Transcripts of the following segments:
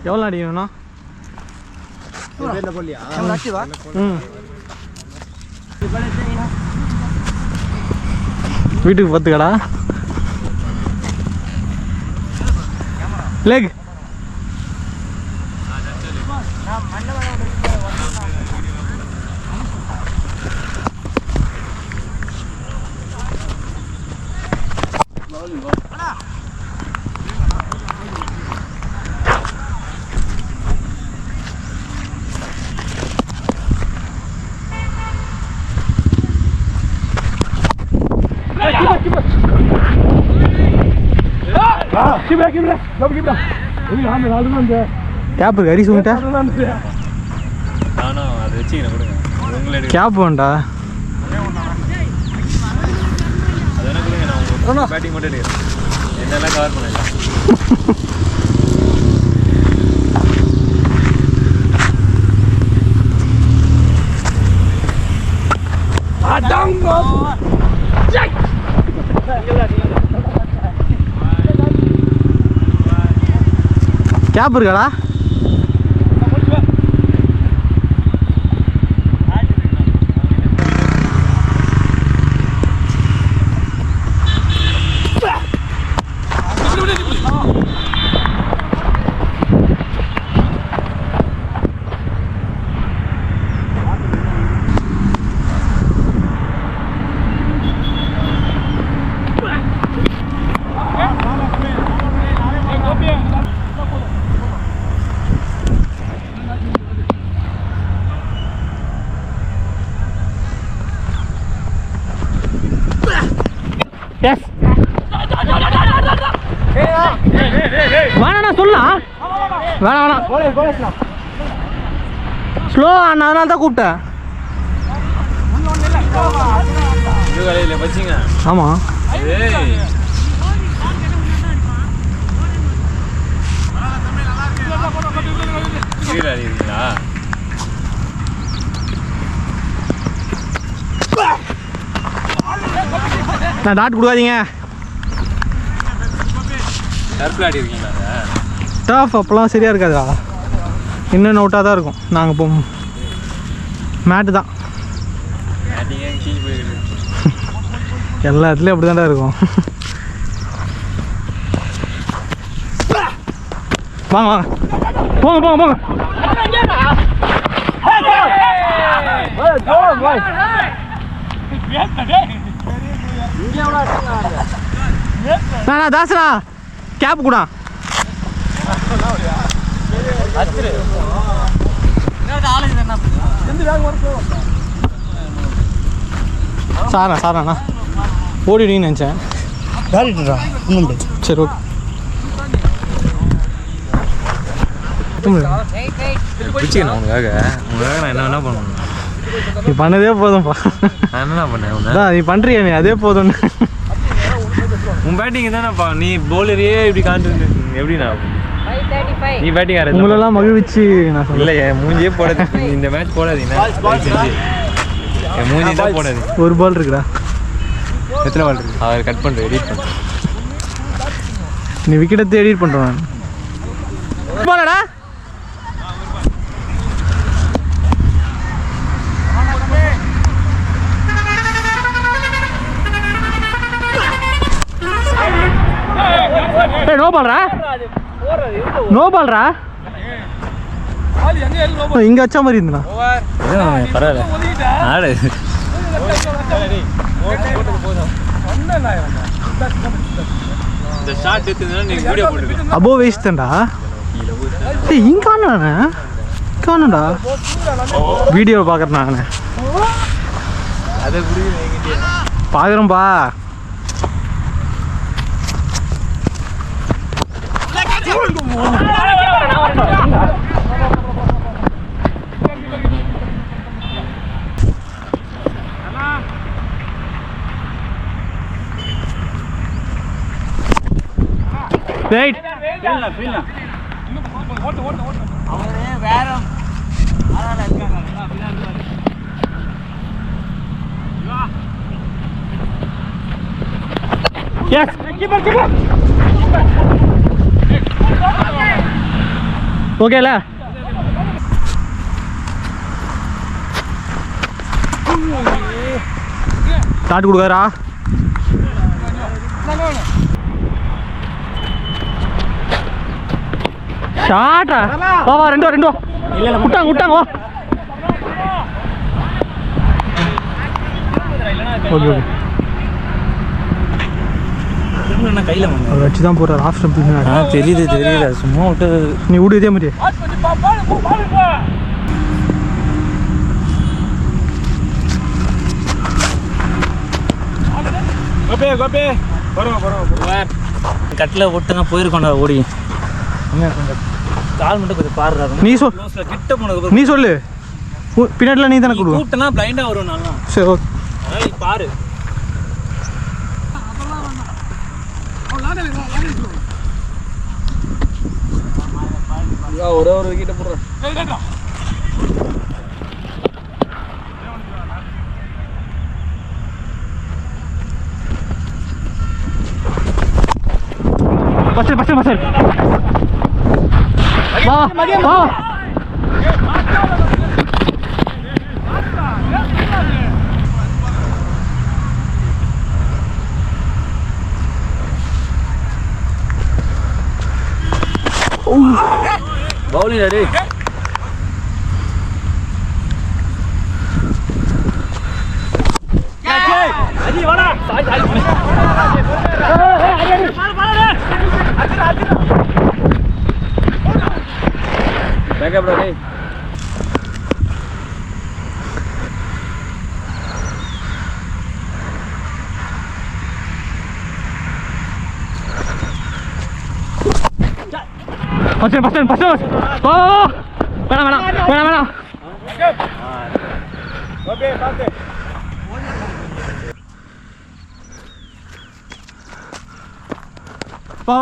எவ்வளோ அடிக்கணும்ண்ணா? வீட்டுக்கு பத்துக்கடா லேக் கேப் இருக்கு ஹரிசு உங்கிட்ட கேப் வேண்டா பேட்டிங் மட்டும் என்னெல்லாம் கவர் பண்ணல கேப் இருக்காடா வேணா சொல்லலாம் வேணாம் ஸ்லோ அண்ணா அதனால தான் கூப்பிட்டேன் ஆமாம் நான் டாட் கொடுக்காதீங்க டர்ஃப் அப்போலாம் சரியாக இருக்காதுடா இன்னும் நோட்டாக தான் இருக்கும் நாங்கள் இப்போ மேட்டு தான் எல்லா இடத்துலையும் அப்படி தான்டா இருக்கும் வாங்க வாங்க போங்க போங்க போங்க தாசனா கேப் கூட சாரா சாராண்ணா ஓடிடுங்கன்னு நினச்சேன் சரி ஓகே நான் என்ன பண்ணுவேன் நீ பண்ணதே போதும்ப்பா என்ன பண்ணேன் நீ பண்ணுறியா நீ அதே போதும்னு உன் பேட்டிங் தானேப்பா நீ பவுலரே இப்படி கான்சென்ட்ரேட் எப்படிண்ணா நீ பேட்டிங் ஆடுறது உங்களெல்லாம் மகிழ்ச்சி நான் இல்லை என் மூஞ்சியே போடாது இந்த மேட்ச் போடாதீங்கன்னா என் மூஞ்சி தான் போடாது ஒரு பால் இருக்குடா எத்தனை பால் இருக்கு அவர் கட் பண்ணுறேன் எடிட் பண்ணுறேன் நீ விக்கெட்டை எடிட் பண்ணுறேன் நான் போலடா நோ பால்ரா நோ பால்ரா இங்க வச்ச மாதிரி இருந்தா பரவாயில்ல ஆடு இந்த ஷாட் எடுத்ததுனா நீ வீடியோ போடுங்க அபோ வேஸ்ட் தான்டா டேய் இங்க காணோனே காணோடா வீடியோ பார்க்கறேன் நான் அத புரியுது என்கிட்ட பாக்குறேன்பா ரைட் ஃபீல்னா அவரே வேற எஸ் ஓகேல ஸ்டார்ட் கொடுக்காரா ஷாட்டா வா வா ரெண்டு இல்ல இல்ல விட்டாங்க வா ஓகே ஓகே கையில் வச்சு தான் போடுற லாஸ்ட் ஸ்டெப் தெரியுது சும்மா விட்டு நீ விடு இதே மாதிரி கட்டில் விட்டு தான் போயிருக்கோண்டா ஓடி கொஞ்சம் கால் மட்டும் கொஞ்சம் பாருறாரு நீ கிட்ட போனது நீ சொல்லு பின்னாடிலாம் நீ தானே கொடுவோம் கூப்பிட்டனா பிளைண்டாக வரும் நல்லா சரி ஓகே அதனால பாரு ஒரு கிட்ட போடுறேன் பசல் வா வா பவுலிங் ரெடி அடி வாடா சாய் பேக் அப் ரெடி பசன் ஓ வேணாம் ஓகே பாத்து வா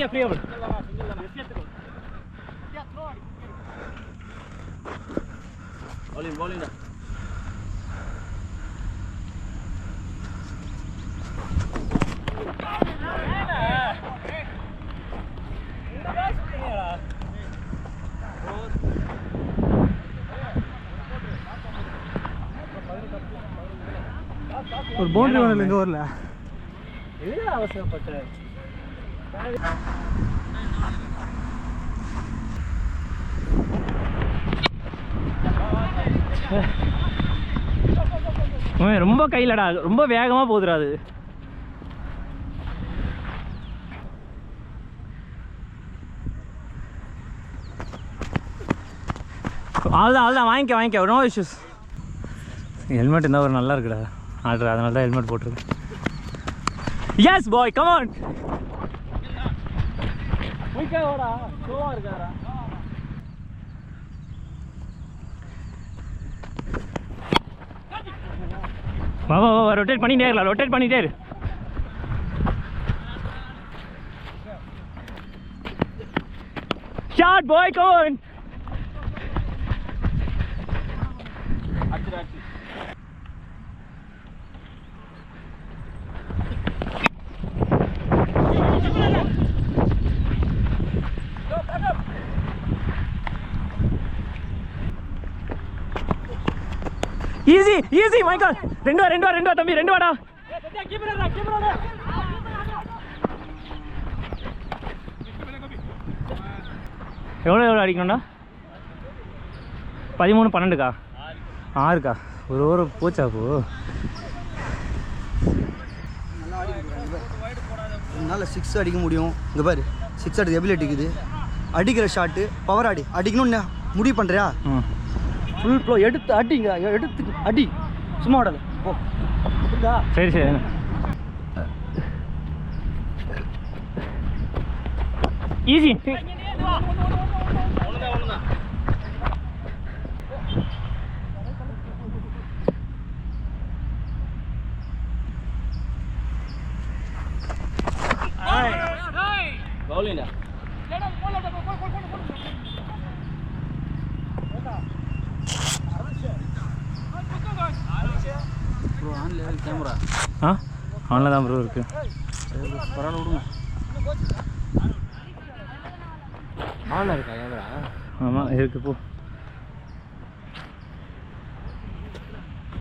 ஃப்ரீயா bowling ஒரு பவுண்டரி வரல இங்க வரல இது அவசரப்பட்ட ரொம்ப கையிலடா ரொம்ப வேகமா போகுதுடா அது அவ்வளோதான் வாங்கிக்க நோ இஷ்யூஸ் ஹெல்மெட் இருந்தால் ஒரு நல்லா இருக்குடா ஆர்டர் அதனால தான் ஹெல்மெட் போட்டிருக்கேன் எஸ் பாய் கமான் வா ரொட்டேட் பண்ணிட்டே இரு ஷாட் பாய் கமான் ஈஸி மைக்கேல் ரெண்டு வா தம்பி ரெண்டு வாடா எவ்வளோ அடிக்கணும்டா 13 12 6 ஒரு போச்சா போ என்னால் 6 அடிக்க முடியும் இங்கே பாரு 6 அடிக்க எபிலிட்டி இருக்குது அடிக்கிற ஷாட்டு பவர் அடிக்கணும்னு முடிவு பண்ணுறியா ஃபுல் ப்ளோ எடுத்து அடி சும்மா விடல ஓ சரி ஈஸி பவுலிங் அவனில் தான் ப்ரோ இருக்குது. பரவாயில்ல விடுங்க. ஆனா இருக்கா கேமரா? ஆமாம் இருக்குது போ.